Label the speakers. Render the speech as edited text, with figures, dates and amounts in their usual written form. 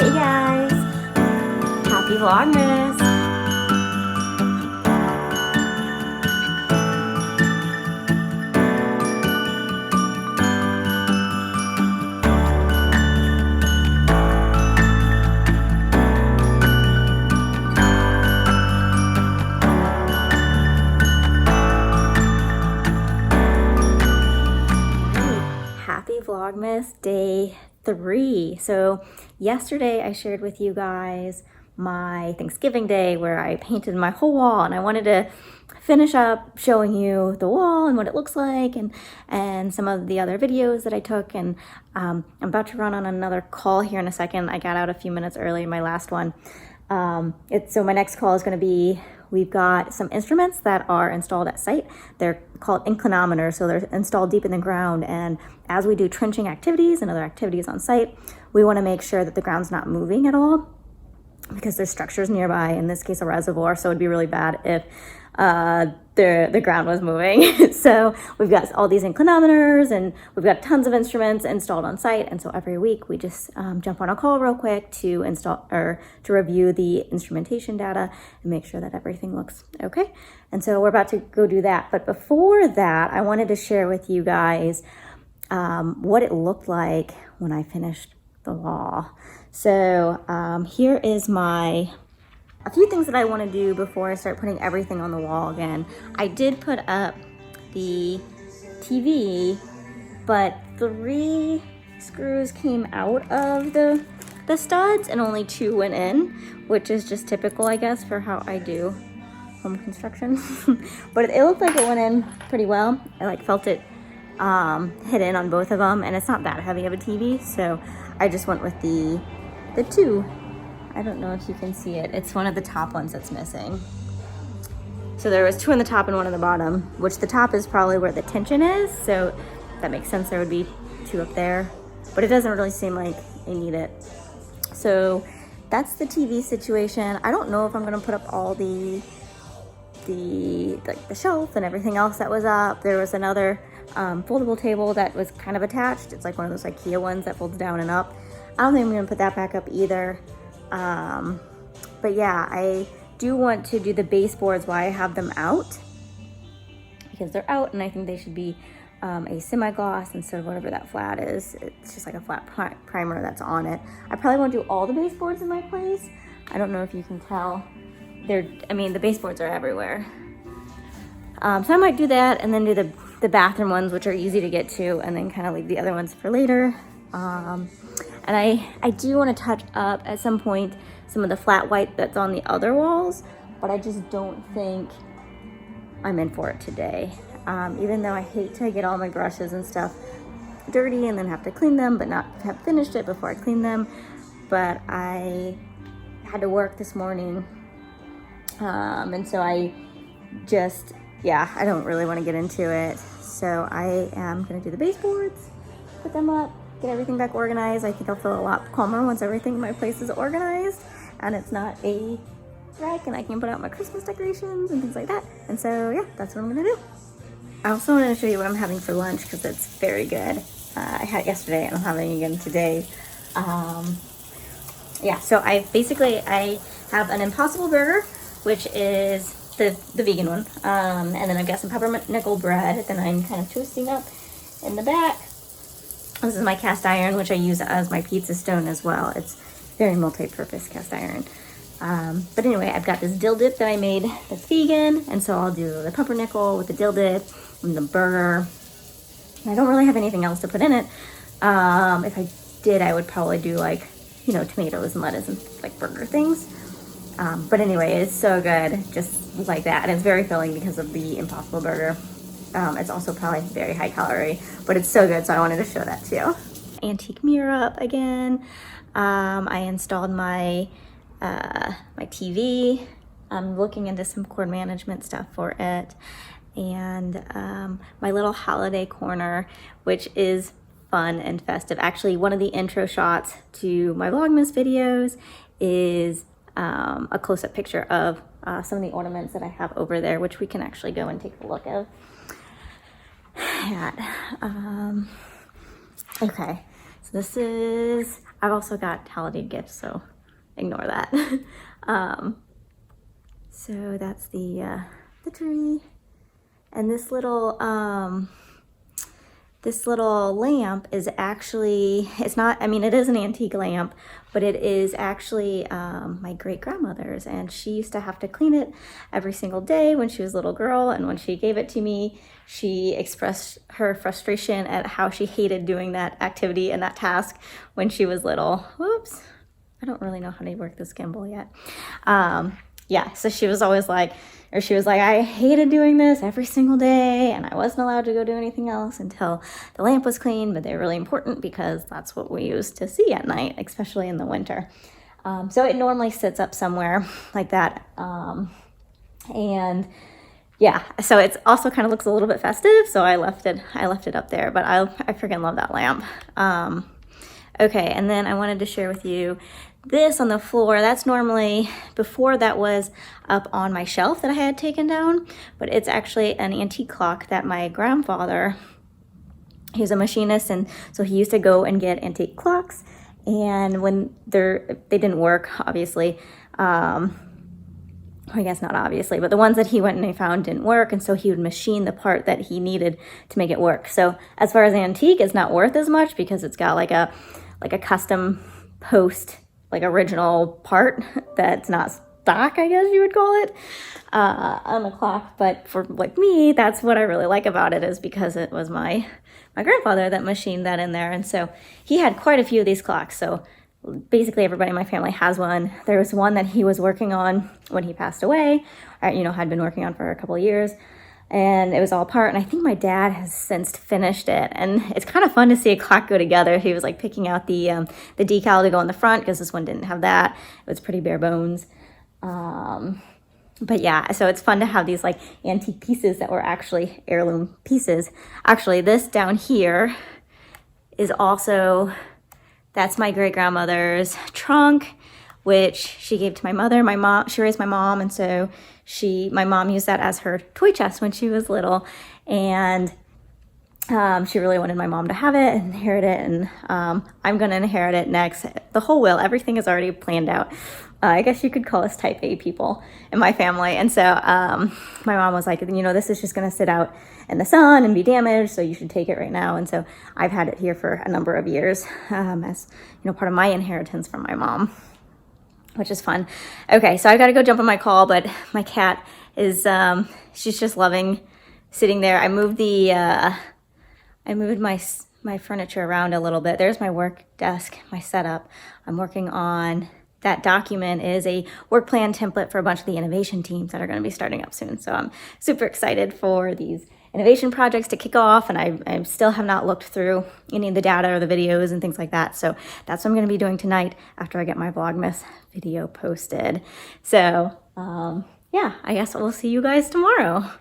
Speaker 1: Hey guys, happy Vlogmas. Happy Vlogmas day 3. So yesterday I shared with you guys my Thanksgiving day where I painted my whole wall, and I wanted to finish up showing you the wall and what it looks like, and some of the other videos that I took. And I'm about to run on another call here in a second. I got out a few minutes early in my last one. So my next call is going to be, we've got some instruments that are installed at site. They're called Inclinometers, so they're installed deep in the ground. And as we do trenching activities and other activities on site, we want to make sure that the ground's not moving at all, because there's structures nearby, in this case a reservoir, so it'd be really bad if the ground was moving. So we've got all these inclinometers, and we've got tons of instruments installed on site. And so every week we just jump on a call real quick to install or to review the instrumentation data and make sure that everything looks okay. And so we're about to go do that. But before that, I wanted to share with you guys what it looked like when I finished the wall. So here is a few things that I want to do before I start putting everything on the wall again. I did put up the TV, but 3 screws came out of the studs and only 2 went in, which is just typical, I guess, for how I do home construction. But it looked like it went in pretty well. I felt it hit in on both of them, and it's not that heavy of a TV, so I just went with the 2. I don't know if you can see it. It's one of the top ones that's missing. So there was 2 on the top and 1 on the bottom, which the top is probably where the tension is, so that makes sense. There would be 2 up there, but it doesn't really seem like I need it. So that's the TV situation. I don't know if I'm gonna put up all the shelf and everything else that was up. There was another foldable table that was kind of attached. It's like one of those IKEA ones that folds down and up. I don't think I'm gonna put that back up either. But yeah, I do want to do the baseboards while I have them out, because they're out, and I think they should be a semi-gloss instead of whatever that flat is. It's just like a flat primer that's on it. I probably won't do all the baseboards in my place. I don't know if you can tell. The baseboards are everywhere. So I might do that and then do the bathroom ones, which are easy to get to, and then kind of leave the other ones for later. And I do want to touch up at some point some of the flat white that's on the other walls, but I just don't think I'm in for it today. Even though I hate to get all my brushes and stuff dirty and then have to clean them, but not have finished it before I clean them. But I had to work this morning, and so I don't really want to get into it. So I am going to do the baseboards, put them up, get everything back organized. I think I'll feel a lot calmer once everything in my place is organized and it's not a wreck, and I can put out my Christmas decorations and things like that. And so yeah, that's what I'm gonna do. I also wanted to show you what I'm having for lunch, because it's very good. I had it yesterday and I'm having it again today. So I have an Impossible Burger, which is the vegan one, and then I've got some pumpernickel bread that I'm kind of toasting up in the back. This is my cast iron, which I use as my pizza stone as well. It's very multi-purpose cast iron. But anyway, I've got this dill dip that I made that's vegan, and so I'll do the pumpernickel with the dill dip and the burger. And I don't really have anything else to put in it. If I did, I would probably do tomatoes and lettuce and burger things. But anyway, it's so good, just like that. And it's very filling because of the Impossible Burger. It's also probably very high calorie, but it's so good, so I wanted to show that too. Antique mirror up again. I installed my TV. I'm looking into some cord management stuff for it. And my little holiday corner, which is fun and festive. Actually, one of the intro shots to my Vlogmas videos is a close-up picture of some of the ornaments that I have over there, which we can actually go and take a look at. Okay, So this is, I've also got holiday gifts, so ignore that. So that's the tree. And this little lamp is actually, it's not, I mean, it is an antique lamp, but it is actually my great-grandmother's, and she used to have to clean it every single day when she was a little girl. And when she gave it to me, she expressed her frustration at how she hated doing that activity and that task when she was little. Whoops, I don't really know how to work this gimbal yet. Yeah, so she was always like, I hated doing this every single day, and I wasn't allowed to go do anything else until the lamp was clean, but they're really important because that's what we use to see at night, especially in the winter. So it normally sits up somewhere like that. And yeah, so it's also kind of looks a little bit festive, so I left it up there, but I freaking love that lamp. Okay, and then I wanted to share with you this on the floor. That's normally, before that was up on my shelf that I had taken down, but it's actually an antique clock that my grandfather, he was a machinist, and so he used to go and get antique clocks, and when they didn't work, obviously, I guess not obviously, but the ones that he went and he found didn't work, and so he would machine the part that he needed to make it work. So as far as antique, it's not worth as much because it's got like a custom post, like original part that's not stock, I guess you would call it, on the clock. But for like me, that's what I really like about it, is because it was my grandfather that machined that in there. And so he had quite a few of these clocks. So basically everybody in my family has one. There was one that he was working on when he passed away, or, had been working on for a couple of years. And it was all apart, and I think my dad has since finished it. And it's kind of fun to see a clock go together. He was like picking out the decal to go in the front because this one didn't have that. It was pretty bare bones. But yeah, so it's fun to have these like antique pieces that were actually heirloom pieces. Actually, this down here is also, that's my great-grandmother's trunk, which she gave to my mother. My mom, she raised my mom, and so my mom used that as her toy chest when she was little, and she really wanted my mom to have it and inherit it, and I'm gonna inherit it next. The whole will, everything is already planned out. I guess you could call us type A people in my family. And so my mom was like, this is just gonna sit out in the sun and be damaged, so you should take it right now. And so I've had it here for a number of years as part of my inheritance from my mom, which is fun. Okay, so I gotta go jump on my call, but my cat is, she's just loving sitting there. I moved my furniture around a little bit. There's my work desk, my setup. I'm working on, that document is a work plan template for a bunch of the innovation teams that are gonna be starting up soon. So I'm super excited for these innovation projects to kick off, and I still have not looked through any of the data or the videos and things like that. So that's what I'm gonna be doing tonight after I get my Vlogmas video posted. So yeah, I guess we'll see you guys tomorrow.